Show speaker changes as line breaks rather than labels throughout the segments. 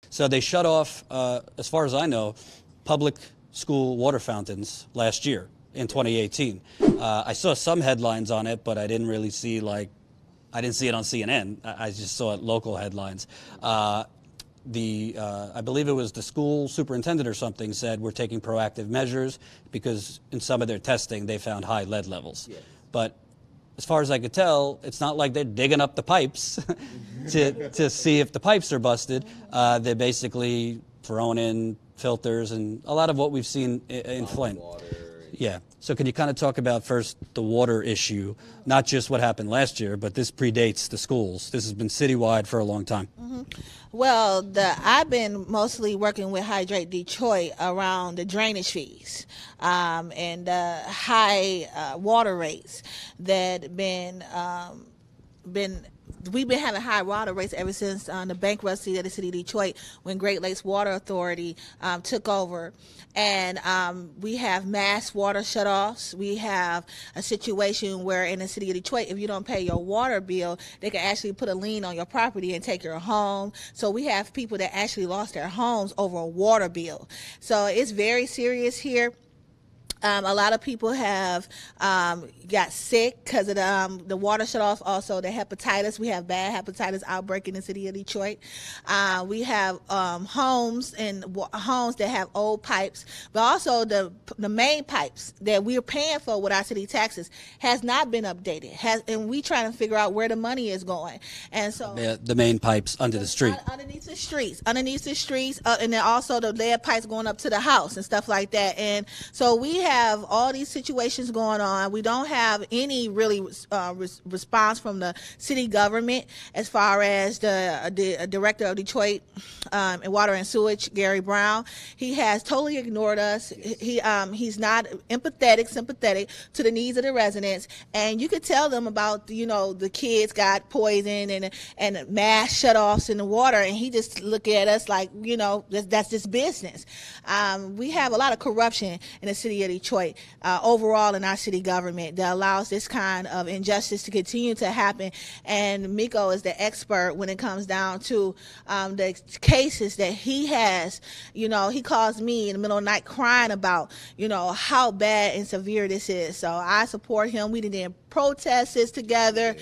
So they shut off, as far as I know, public school water fountains last year in 2018. I saw some headlines on it, but I didn't really see I didn't see it on CNN. I just saw it local headlines. I believe it was the school superintendent or something said we're taking proactive measures because in some of their testing they found high lead levels. Yes. But as far as I could tell, it's not like they're digging up the pipes to see if the pipes are busted. They're basically throwing in filters and a lot of what we've seen in Flint. Yeah. So can you kind of talk about first the water issue, not just what happened last year, but this predates the schools. This has been citywide for a long time.
Mm-hmm. Well, I've been mostly working with Hydrate Detroit around the drainage fees and high water rates that we've been having high water rates ever since the bankruptcy of the city of Detroit when Great Lakes Water Authority took over. And we have mass water shutoffs. We have a situation where in the city of Detroit, if you don't pay your water bill, they can actually put a lien on your property and take your home. So we have people that actually lost their homes over a water bill. So it's very serious here. A lot of people have got sick because of the water shutoff. Also, the hepatitis. We have bad hepatitis outbreak in the city of Detroit. We have homes that have old pipes, but also the main pipes that we're paying for with our city taxes has not been updated. And we trying to figure out where the money is going. And so
the main pipes under the street,
underneath the streets, and then also the lead pipes going up to the house and stuff like that. And so we have all these situations going on. We don't have any really response from the city government as far as the director of Detroit and Water and Sewage, Gary Brown. He has totally ignored us. He's not sympathetic to the needs of the residents. And you could tell them about the kids got poisoned and mass shutoffs in the water, and he just look at us like that's just business. We have a lot of corruption in the city of Detroit. Overall in our city government that allows this kind of injustice to continue to happen. And DeMeeko is the expert when it comes down to the cases that he has. He calls me in the middle of the night crying about, how bad and severe this is. So I support him. We did protest this together.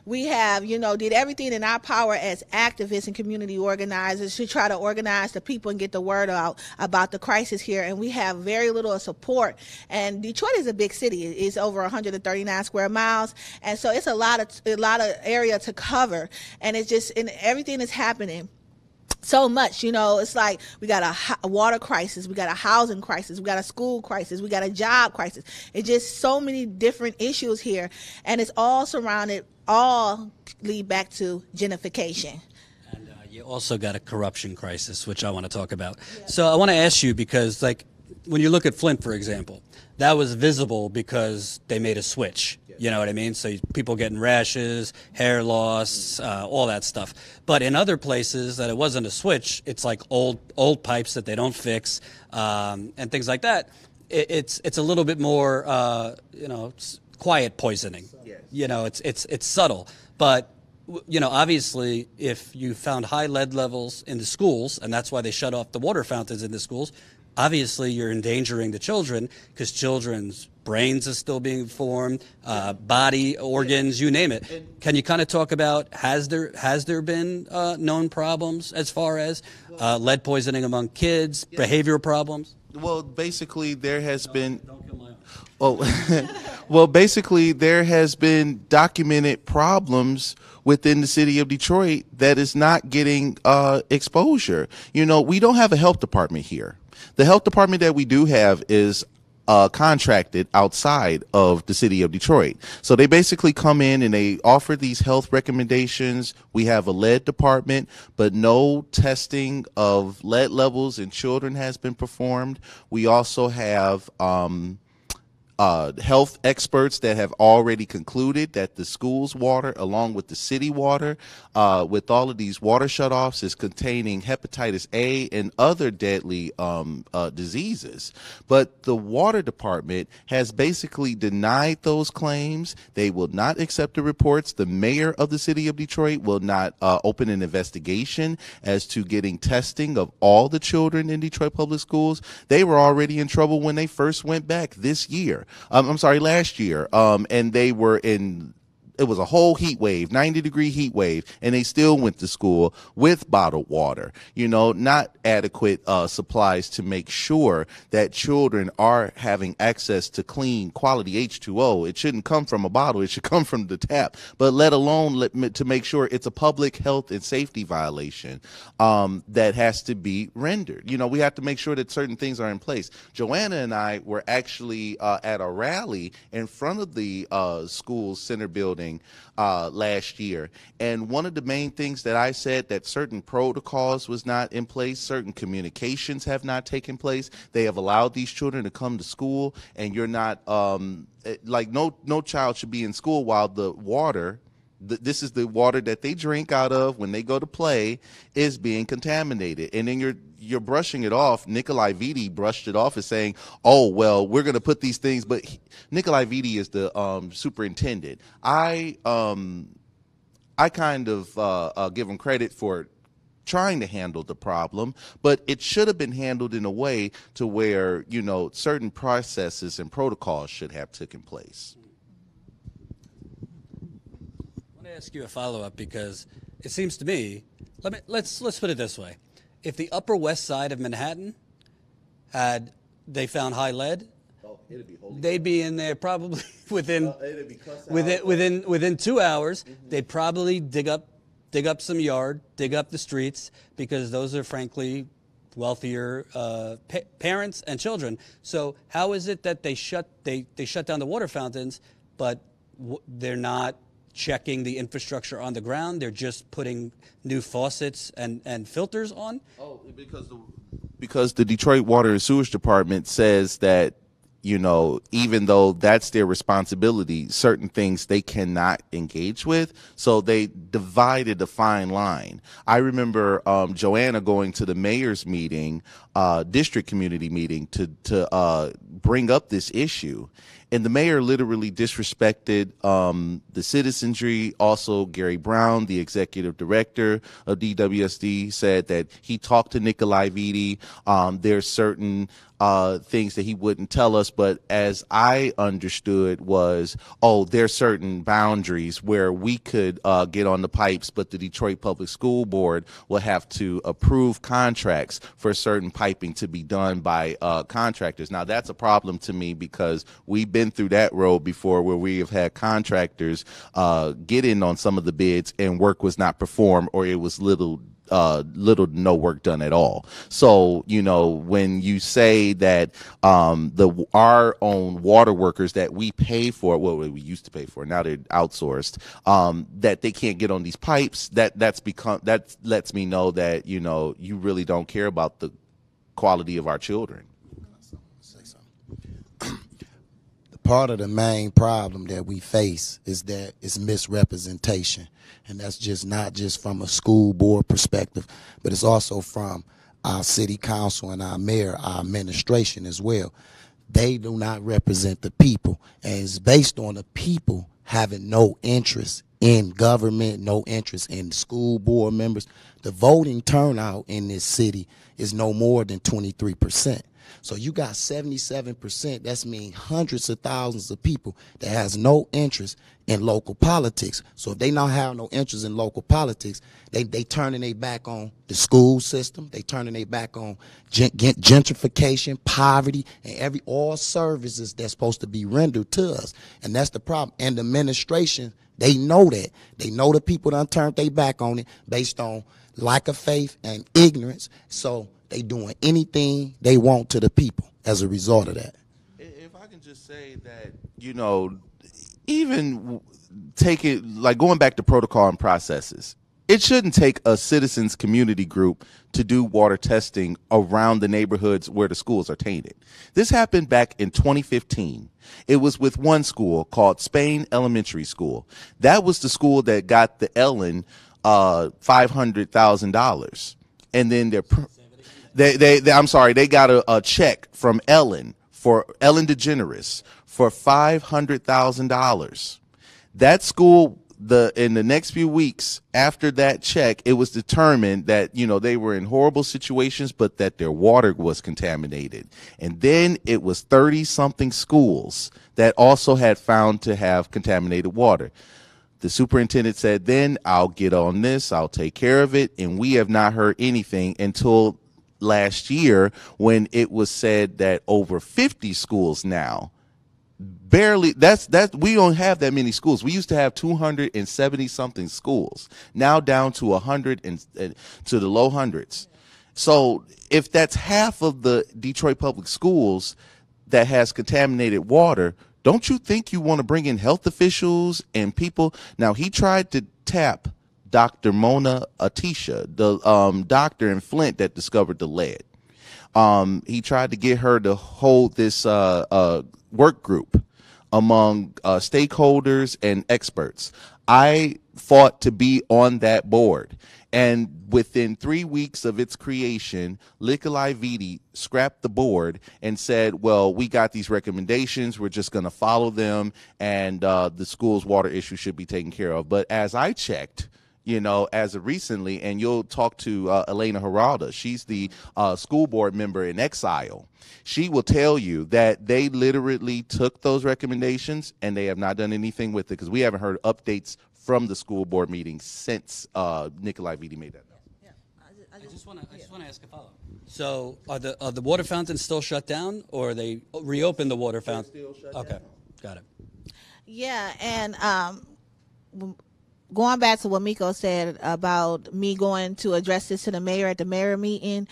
We have, did everything in our power as activists and community organizers to try to organize the people and get the word out about the crisis here. And we have very little support. And Detroit is a big city. It's over 139 square miles. And so it's a lot of area to cover. And it's just, and everything is happening so much, it's like we got a water crisis, we got a housing crisis, we got a school crisis, we got a job crisis. It's just so many different issues here, and it's all lead back to gentrification.
And you also got a corruption crisis, which I want to talk about. Yeah. So I want to ask you, because when you look at Flint, for example, that was visible because they made a switch. You know what I mean? So people getting rashes, hair loss, all that stuff. But in other places that it wasn't a switch, it's like old pipes that they don't fix and things like that. It's a little bit more, quiet poisoning. Yes. It's subtle. But obviously, if you found high lead levels in the schools, and that's why they shut off the water fountains in the schools, obviously you're endangering the children because children's brains are still being formed, body organs, you name it. Can you kind of talk about has there been known problems as far as lead poisoning among kids, behavioral problems?
Well, basically there has been. Don't kill my own. Well, basically there has been documented problems within the city of Detroit that is not getting exposure. We don't have a health department here. The health department that we do have is contracted outside of the city of Detroit. So they basically come in and they offer these health recommendations. We have a lead department, but no testing of lead levels in children has been performed. We also have health experts that have already concluded that the school's water, along with the city water, with all of these water shutoffs, is containing hepatitis A and other deadly diseases. But the water department has basically denied those claims. They will not accept the reports. The mayor of the city of Detroit will not open an investigation as to getting testing of all the children in Detroit public schools. They were already in trouble when they first went back this year. Last year. And they were in, it was a whole heat wave, 90-degree heat wave, and they still went to school with bottled water, not adequate supplies to make sure that children are having access to clean quality H2O. It shouldn't come from a bottle. It should come from the tap, but let alone to make sure it's a public health and safety violation that has to be rendered. We have to make sure that certain things are in place. Joanna and I were actually at a rally in front of the school center building last year, and one of the main things that I said, that certain protocols was not in place, certain communications have not taken place. They have allowed these children to come to school, and you're not no child should be in school while the water, this is the water that they drink out of when they go to play, is being contaminated. And then you're brushing it off. Nikolai Viti brushed it off as saying, oh, well, we're going to put these things. But Nikolai Viti is the superintendent. I kind of give him credit for trying to handle the problem, but it should have been handled in a way to where, certain processes and protocols should have taken place.
Ask you a follow-up, because it seems to me, let's put it this way: if the Upper West Side of Manhattan they found high lead, they'd be in there probably within 2 hours. They'd probably dig up some yard, dig up the streets, because those are frankly wealthier parents and children. So how is it that they shut down the water fountains, but they're not checking the infrastructure on the ground? They're just putting new faucets and filters on?
Oh, because the Detroit Water and Sewage Department says that, even though that's their responsibility, certain things they cannot engage with. So they divided a fine line. I remember Joanna going to the mayor's meeting, district community meeting, to bring up this issue. And the mayor literally disrespected the citizenry. Also, Gary Brown, the executive director of DWSD, said that he talked to Nikolai Viti. There's certain things that he wouldn't tell us, but as I understood was, there's certain boundaries where we could get on the pipes, but the Detroit Public School Board will have to approve contracts for certain piping to be done by contractors. Now, that's a problem to me, because we've been through that road before, where we have had contractors get in on some of the bids and work was not performed, or it was little to no work done at all. So, when you say that our own water workers that we pay for, well, we used to pay for, now they're outsourced, that they can't get on these pipes, that lets me know that, you really don't care about the quality of our children.
Part of the main problem that we face is that it's misrepresentation. And that's just not just from a school board perspective, but it's also from our city council and our mayor, our administration as well. They do not represent the people. And it's based on the people having no interest in government, no interest in school board members. The voting turnout in this city is no more than 23%. So you got 77%. That's mean hundreds of thousands of people that has no interest in local politics. So if they not have no interest in local politics, they turning their back on the school system. They turning their back on gentrification, poverty, and all services that's supposed to be rendered to us. And that's the problem. And the administration, they know that. They know the people done turned their back on it based on lack of faith and ignorance. So they doing anything they want to the people as a result of that.
If I can just say that, even take it, like going back to protocol and processes, it shouldn't take a citizens community group to do water testing around the neighborhoods where the schools are tainted. This happened back in 2015. It was with one school called Spain Elementary School. That was the school that got the Ellen $500,000. And then they got a check from Ellen DeGeneres for $500,000. That school, in the next few weeks after that check, it was determined that, they were in horrible situations, but that their water was contaminated. And then it was 30-something schools that also had found to have contaminated water. The superintendent said, then I'll get on this, I'll take care of it. And we have not heard anything until last year, when it was said that over 50 schools now, we don't have that many schools. We used to have 270 something schools, now down to 100 and to the low hundreds. So if that's half of the Detroit public schools that has contaminated water, don't you think you want to bring in health officials and people? Now, he tried to tap Dr. Mona Atisha, the doctor in Flint that discovered the lead. He tried to get her to hold this work group among stakeholders and experts. I fought to be on that board. And within 3 weeks of its creation, Nikolai Viti scrapped the board and said, well, we got these recommendations. We're just going to follow them. And the school's water issue should be taken care of. But as I checked, as of recently, and you'll talk to Elena Geralda, she's the school board member in exile. She will tell you that they literally took those recommendations and they have not done anything with it, because we haven't heard updates from the school board meeting since Nikolai Viti made that.
Yeah. I just want to ask a follow-up. So are the water fountains still shut down, or they reopened the water fountain?
Still shut
down.
down.
Got it.
Yeah, and going back to what Miko said about me going to address this to the mayor at the mayor meeting,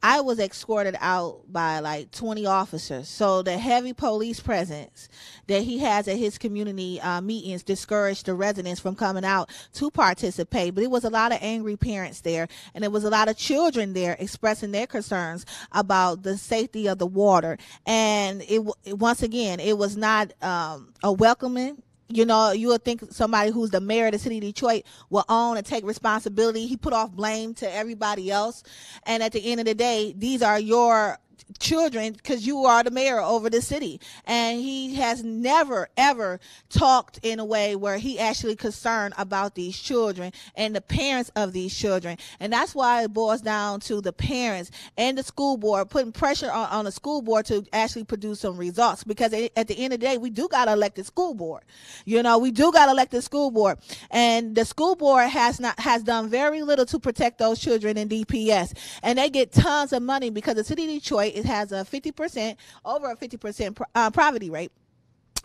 I was escorted out by like 20 officers. So the heavy police presence that he has at his community meetings discouraged the residents from coming out to participate. But it was a lot of angry parents there, and there was a lot of children there expressing their concerns about the safety of the water. And once again, it was not a welcoming. You would think somebody who's the mayor of the city of Detroit will own and take responsibility. He put off blame to everybody else. And at the end of the day, these are your children, because you are the mayor over the city. And he has never, ever talked in a way where he actually concerned about these children and the parents of these children. And that's why it boils down to the parents and the school board putting pressure on the school board to actually produce some results, because at the end of the day, we do got to elect the school board. We do got to elect the school board, and the school board has done very little to protect those children in DPS, and they get tons of money because the city of Detroit, it has a 50%, over a 50% poverty rate.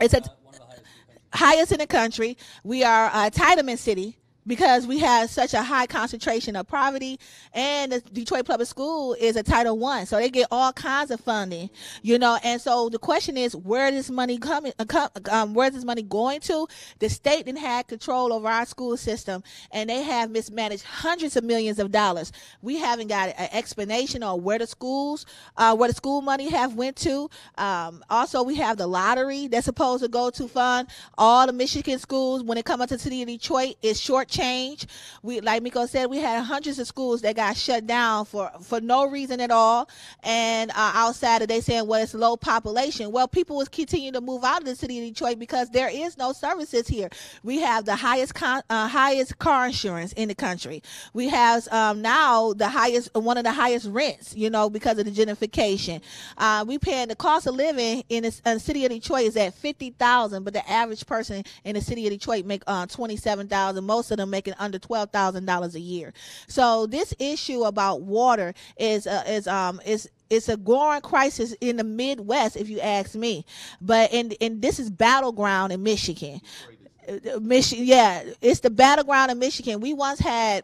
It's one of the highest in the country. We are a entitlement city, because we have such a high concentration of poverty, and the Detroit Public School is a Title I, so they get all kinds of funding, and so the question is, where is this money where is this money going to? The state didn't have control over our school system, and they have mismanaged hundreds of millions of dollars. We haven't got an explanation on where the school money have went to. Also, we have the lottery that's supposed to go to fund all the Michigan schools. When it comes to the city of Detroit, it's short change. We, like Miko said, we had hundreds of schools that got shut down for no reason at all. And outside of they saying, well, it's low population. Well, people will continue to move out of the city of Detroit because there is no services here. We have the highest car insurance in the country. We have now one of the highest rents, because of the gentrification. We paying the cost of living in the city of Detroit is at $50,000, but the average person in the city of Detroit make $27,000. Most of them making under $12,000 a year. So this issue about water is it's a growing crisis in the Midwest, if you ask me. But and this is battleground in Michigan. Yeah, it's the battleground in Michigan. We once had.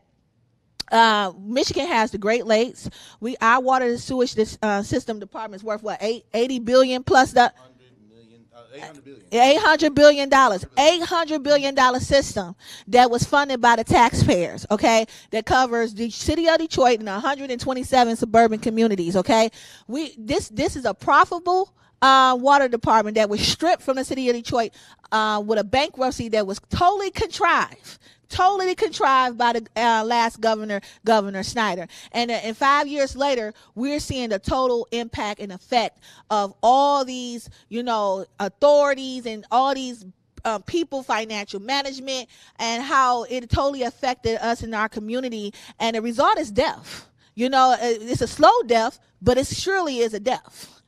Michigan has the Great Lakes. Our water and sewage system department is worth what, $80 billion plus the. $800 billion. $800 billion system that was funded by the taxpayers, okay, that covers the city of Detroit and 127 suburban communities, okay. This is a profitable water department that was stripped from the city of Detroit with a bankruptcy that was totally contrived by the last Governor Snyder. And 5 years later, we're seeing the total impact and effect of all these, authorities and all these people, financial management, and how it totally affected us in our community. And the result is death. It's a slow death, but it surely is a death.